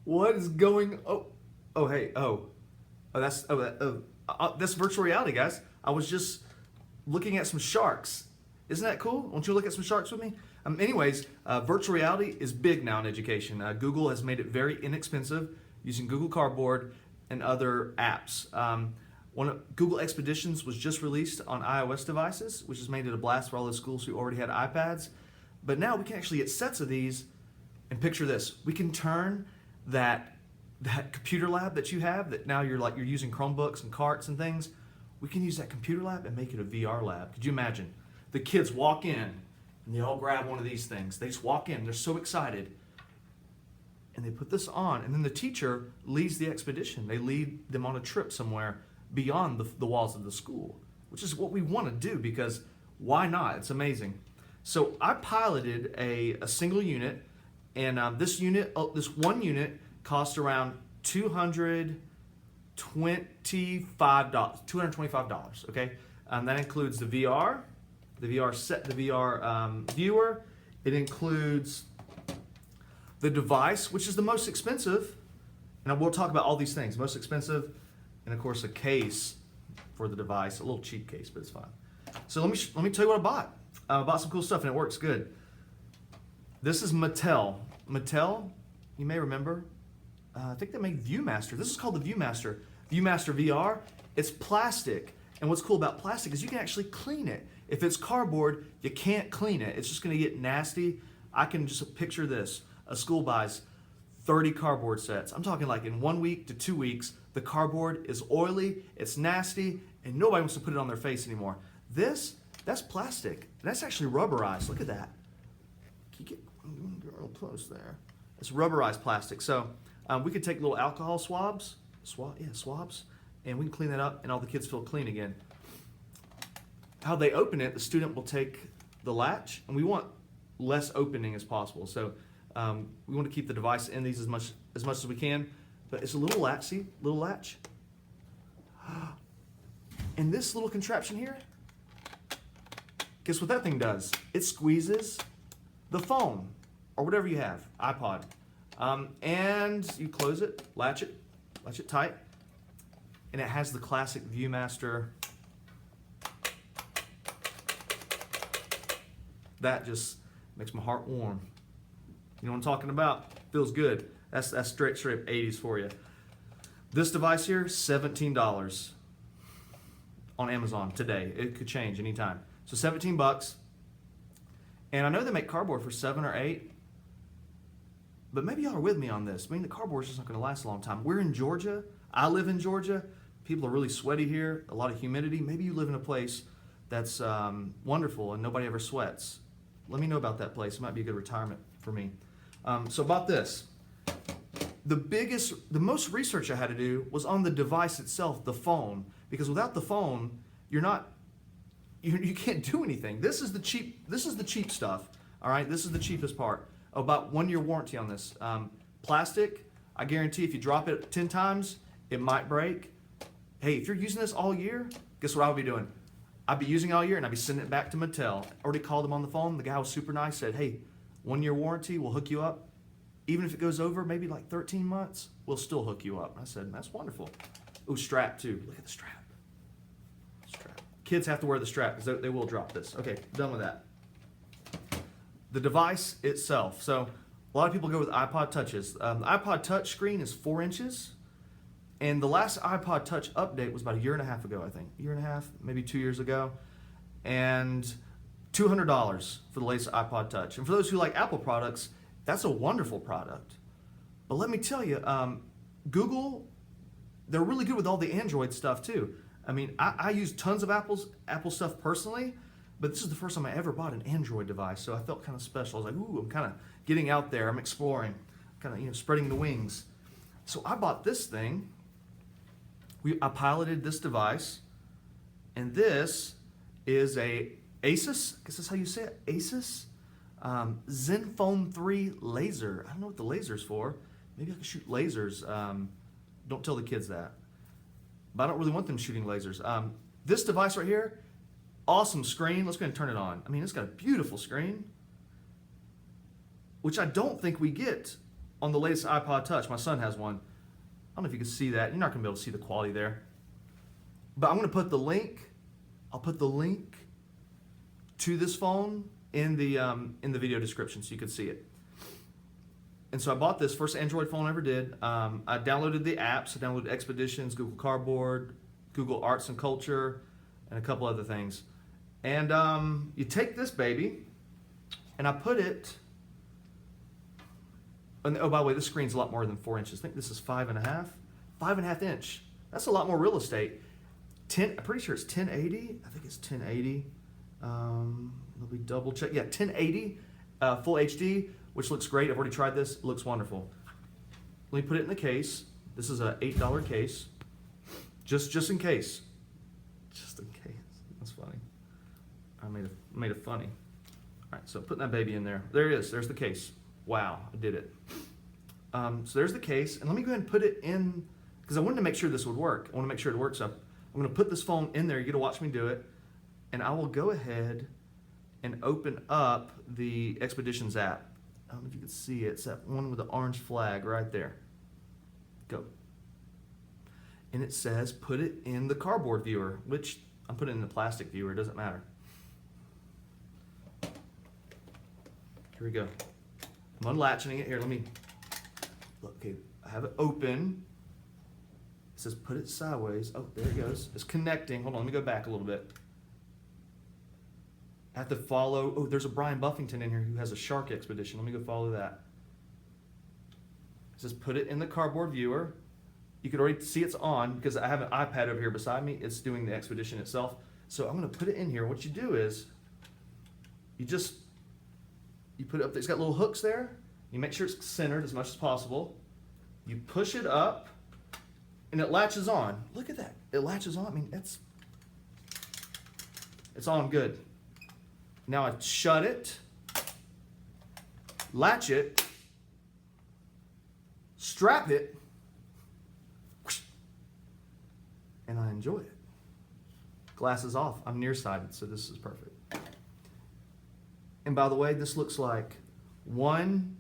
What is going? Oh, hey, that's virtual reality, guys. I was just looking at some sharks. Isn't that cool? Won't you look at some sharks with me? Anyways, virtual reality is big now in education. Google has made it very inexpensive using Google Cardboard and other apps. Google Expeditions was just released on iOS devices, which has made it a blast for all those schools who already had iPads. But now we can actually get sets of these, and picture this: we can turn that computer lab that you have, that now you're using Chromebooks and carts and things. We can use that computer lab and make it a VR lab. Could you imagine? The kids walk in and they all grab one of these things. They just walk in, they're so excited, and they put this on, and then the teacher leads the expedition. They lead them on a trip somewhere beyond the walls of the school, which is what we want to do, because why not? It's amazing. So I piloted a single unit, and this one unit cost around $225. Okay, that includes the VR set, the VR viewer. It includes the device, which is the most expensive, and we'll talk about all these things. Most expensive, and of course a case for the device, a little cheap case, but it's fine. So let me tell you what I bought. I bought some cool stuff, and it works good. This is Mattel. Mattel, you may remember. I think they make Viewmaster. This is called the Viewmaster. Viewmaster VR. It's plastic, and what's cool about plastic is you can actually clean it. If it's cardboard, you can't clean it. It's just going to get nasty. I can just picture this: a school buys 30 cardboard sets. I'm talking like in 1 week to 2 weeks. The cardboard is oily, it's nasty, and nobody wants to put it on their face anymore. That's plastic. That's actually rubberized. Look at that. Can you get real close there? It's rubberized plastic. So we could take little alcohol swabs, and we can clean that up, and all the kids feel clean again. How they open it, the student will take the latch, and we want less opening as possible. So we want to keep the device in these as much as we can, but it's a little latch. See, little latch. And this little contraption here, guess what that thing does? It squeezes the phone or whatever you have, iPod, and you close it, latch it tight, and it has the classic Viewmaster. That just makes my heart warm. You know what I'm talking about? Feels good. That's straight 80s for you. This device here, $17 on Amazon today. It could change anytime. So $17. And I know they make cardboard for 7 or 8. But maybe y'all are with me on this. I mean, the cardboard is just not going to last a long time. We're in Georgia. I live in Georgia. People are really sweaty here. A lot of humidity. Maybe you live in a place that's wonderful and nobody ever sweats. Let me know about that place. It might be a good retirement for me. So about this, the most research I had to do was on the device itself, the phone, because without the phone, you can't do anything. This is the cheap stuff. All right, this is the cheapest part. About 1 year warranty on this. Plastic, I guarantee if you drop it 10 times, it might break. Hey, if you're using this all year, guess what I would be doing? I'd be using it all year, and I'd be sending it back to Mattel. Already called them on the phone. The guy was super nice, said, hey, 1 year warranty, we'll hook you up. Even if it goes over maybe like 13 months, we'll still hook you up. I said, that's wonderful. Ooh, strap too. Look at the strap. Kids have to wear the strap because they will drop this. Okay, done with that. The device itself. So a lot of people go with iPod Touches. The iPod Touch screen is 4 inches. And the last iPod Touch update was about 1.5 years ago, I think. 1.5 years, maybe 2 years ago. And $200 for the latest iPod Touch. And for those who like Apple products, that's a wonderful product. But let me tell you, Google, they're really good with all the Android stuff too. I mean, I use tons of Apple stuff personally, but this is the first time I ever bought an Android device, so I felt kind of special. I was like, ooh, I'm kind of getting out there. I'm exploring, kind of spreading the wings. So I bought this thing. I piloted this device, and this is a Asus, I guess that's how you say it, Asus Zenphone 3 laser. I don't know what the laser's for. Maybe I can shoot lasers. Don't tell the kids that. But I don't really want them shooting lasers. This device right here, awesome screen. Let's go ahead and turn it on. I mean, it's got a beautiful screen, which I don't think we get on the latest iPod Touch. My son has one. I don't know if you can see that. You're not going to be able to see the quality there. But I'm going to put the link. I'll put the link to this phone in the video description so you can see it. And so I bought this, first Android phone I ever did. I downloaded the apps. I downloaded Expeditions, Google Cardboard, Google Arts and Culture, and a couple other things. And you take this baby, and I put it. And, oh, by the way, this screen's a lot more than 4 inches. I think this is 5.5 inch. That's a lot more real estate. I'm pretty sure it's 1080. I think it's 1080. Let me double check. Yeah, 1080 full HD, which looks great. I've already tried this. It looks wonderful. Let me put it in the case. This is an $8 case, just in case. Just in case. That's funny. I made it funny. All right, so putting that baby in there. There it is. There's the case. Wow, I did it. So there's the case, and let me go ahead and put it in, because I wanted to make sure this would work. I want to make sure it works. So I'm going to put this phone in there. You get to watch me do it, and I will go ahead and open up the Expeditions app. I don't know if you can see it. It's that one with the orange flag right there. Go. And it says put it in the cardboard viewer, which I'm putting in the plastic viewer. It doesn't matter. Here we go. I'm unlatching it. Here, let me look. Okay, I have it open. It says put it sideways. Oh, there it goes. It's connecting. Hold on, let me go back a little bit. I have to follow. Oh, there's a Brian Buffington in here who has a shark expedition. Let me go follow that. It says put it in the cardboard viewer. You can already see it's on because I have an iPad over here beside me. It's doing the expedition itself. So I'm going to put it in here. What you do is you put it up. It's got little hooks there. You make sure it's centered as much as possible. You push it up, and it latches on. Look at that. It latches on. I mean, it's on good. Now I shut it, latch it, strap it, and I enjoy it. Glasses off. I'm nearsighted, so this is perfect. And by the way, this looks like one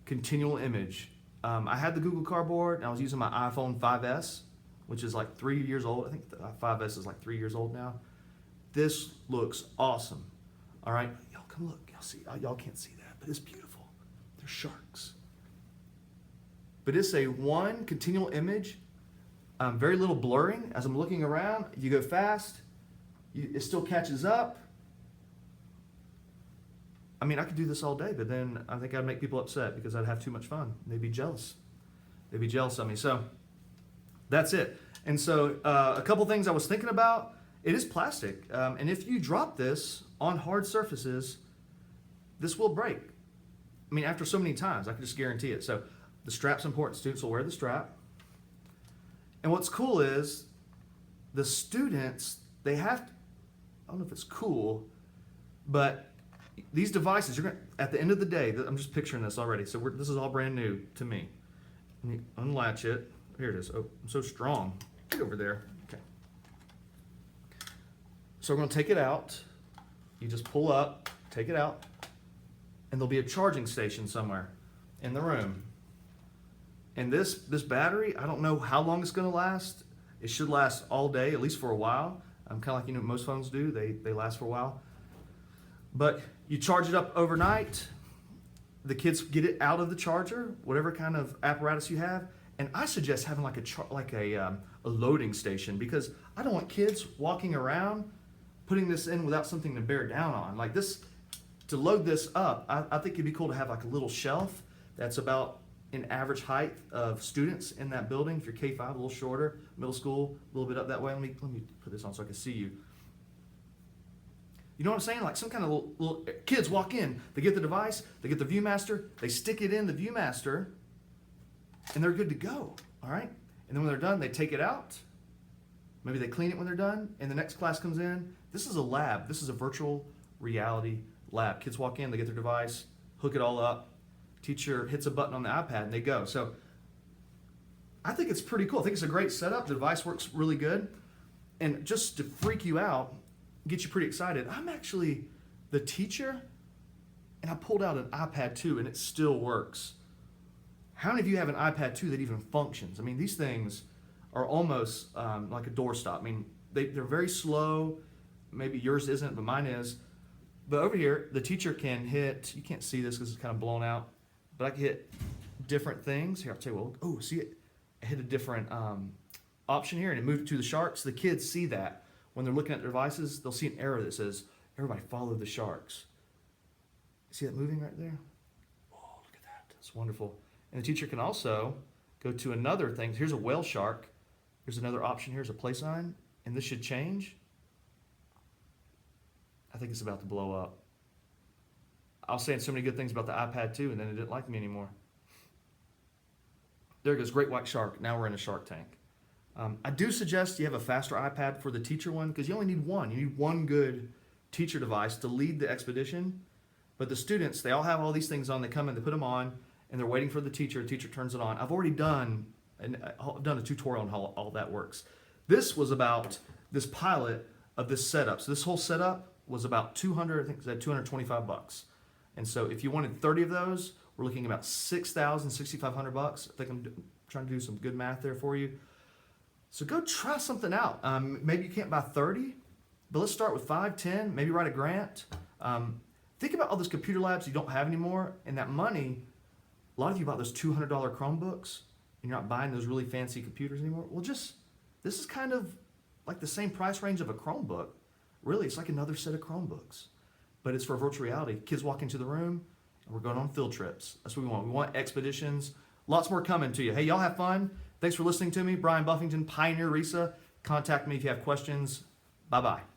continual image. I had the Google Cardboard, and I was using my iPhone 5S, which is like 3 years old. I think the 5S is like 3 years old now. This looks awesome. All right, y'all come look. Y'all see? Y'all can't see that, but it's beautiful. They're sharks. But it's a one continual image. Very little blurring. As I'm looking around, you go fast. It still catches up. I mean, I could do this all day, but then I think I'd make people upset because I'd have too much fun. They'd be jealous. They'd be jealous of me. So that's it. And so a couple things I was thinking about. It is plastic. And if you drop this on hard surfaces, this will break. I mean, after so many times, I can just guarantee it. So the strap's important. Students will wear the strap. And what's cool is the students, they have, I don't know if it's cool, but these devices, you're gonna, at the end of the day, I'm just picturing this already. So this is all brand new to me. Let me unlatch it. Here it is. Oh, I'm so strong. Get over there. Okay. So we're going to take it out. You just pull up, take it out, and there'll be a charging station somewhere in the room. And this battery, I don't know how long it's going to last. It should last all day, at least for a while. Kind of like most phones do. They last for a while. But you charge it up overnight. The kids get it out of the charger, whatever kind of apparatus you have. And I suggest having like a loading station, because I don't want kids walking around putting this in without something to bear down on. Like this, to load this up, I think it'd be cool to have like a little shelf that's about an average height of students in that building. If you're K-5, a little shorter, middle school, a little bit up that way. Let me put this on so I can see you. You know what I'm saying? Like some kind of little kids walk in, they get the device, they get the Viewmaster, they stick it in the Viewmaster, and they're good to go, all right? And then when they're done, they take it out. Maybe they clean it when they're done, and the next class comes in. This is a lab. This is a virtual reality lab. Kids walk in, they get their device, hook it all up. Teacher hits a button on the iPad, and they go. So I think it's pretty cool. I think it's a great setup. The device works really good. And just to freak you out, get you pretty excited, I'm actually the teacher, and I pulled out an iPad too, and it still works. How many of you have an iPad 2 that even functions? I mean, these things are almost like a doorstop. I mean, they're very slow. Maybe yours isn't, but mine is. But over here, the teacher can hit, you can't see this because it's kind of blown out, but I can hit different things. Here, I'll tell you what, oh, see it? I hit a different option here and it moved to the sharks. The kids see that. When they're looking at their devices, they'll see an arrow that says, everybody follow the sharks. See that moving right there? Oh, look at that. It's wonderful. And the teacher can also go to another thing. Here's a whale shark. Here's another option. Here's a play sign. And this should change. I think it's about to blow up. I was saying so many good things about the iPad 2 and then it didn't like me anymore. There goes great white shark. Now we're in a shark tank. I do suggest you have a faster iPad for the teacher one because you only need one. You need one good teacher device to lead the expedition. But the students, they all have all these things on. They come in, they put them on, and they're waiting for the teacher. The teacher turns it on. I've already done a tutorial on how all that works. This was about this pilot of this setup. So this whole setup was about 200, I think it said 225 bucks. And so if you wanted 30 of those, we're looking at about 6,000, 6,500 bucks. I think I'm trying to do some good math there for you. So go try something out. Maybe you can't buy 30, but let's start with 5, 10, maybe write a grant. Think about all those computer labs you don't have anymore, and that money, a lot of you bought those $200 Chromebooks, and you're not buying those really fancy computers anymore. Well, this is kind of like the same price range of a Chromebook. Really, it's like another set of Chromebooks, but it's for virtual reality. Kids walk into the room, and we're going on field trips. That's what we want. We want expeditions. Lots more coming to you. Hey, y'all have fun. Thanks for listening to me. Brian Buffington, Pioneer RESA. Contact me if you have questions. Bye-bye.